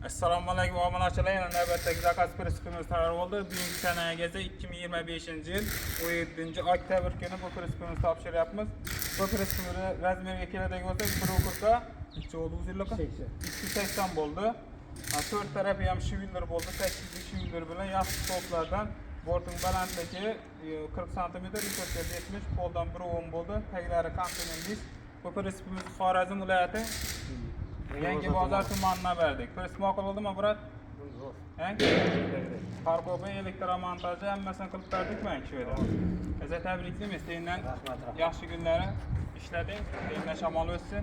Assalomu alaykum obunachilar. Yana navbatdagi zakaz prinsipimiz tayyor bo'ldi. Bugungi sanagacha 2025-yil 17-oktyabr kuni bu prinsipimizni topshiryapmiz. Bu prinsipimizni razmeriga keladigan bo'lsak, 1 necha bo'ldi uzunligi? 280 bo'ldi. 4 tarafi ham shivildir bo'ldi. 8 shivildir bilan yaxshi stoplardan borting balandligi 40 sm, yukosga 70, poldan 1 bo'ldi. Taglari komponentli. Bu prinsipimiz Xorazm viloyati Yangi bozor tumanidan berdik. Prinsip ma'qul bo'ldimi, Murat? Parkobi elektromontaji hammasini qilib berdik men shu yerda. Sizni tabriklaymiz. Sendan yaxshi kunlari ishlading. Sendan shamol o'tsin.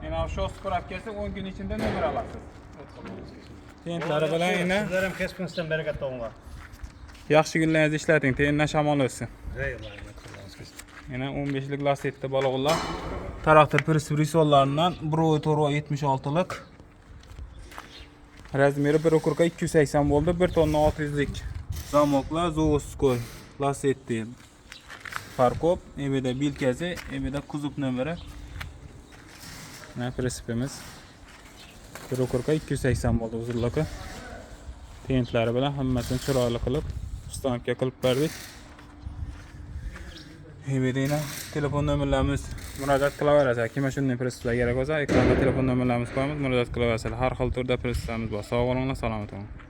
Yana shu spravkasi 10 kun ichida nomer olasiz. Klientlari bilan yana sizlar ham keskindan barakat topinglar. yaxshi kunlaringizni ishlating. Sendan shamol o'tsin. Yana 15lik lasetda balog'lar. Traktor prinsip risollaridan 1.76lik. Razmeri 1.280 bo'ldi. 1 tonna 600lik. Zamoklar Zovoskoy lasetti. Parkop, evida bilkasi, evida kuzov nomeri. Mana prinsipimiz 1.280 bo'ldi uzunligi. Tentlari bilan hammasini chiroyli qilib, stampga qilib berdik. Evida telefon nomerlarimiz murojaat qilaverasiz. Kimga shunday prinsiplar kerak bo'lsa, ekranda telefon nomerlarimiz qo'yamiz, murojaat qilaverasiz. Har xil turda prinsiplarimiz bor. Sog' bo'linglar, salomat bo'ling.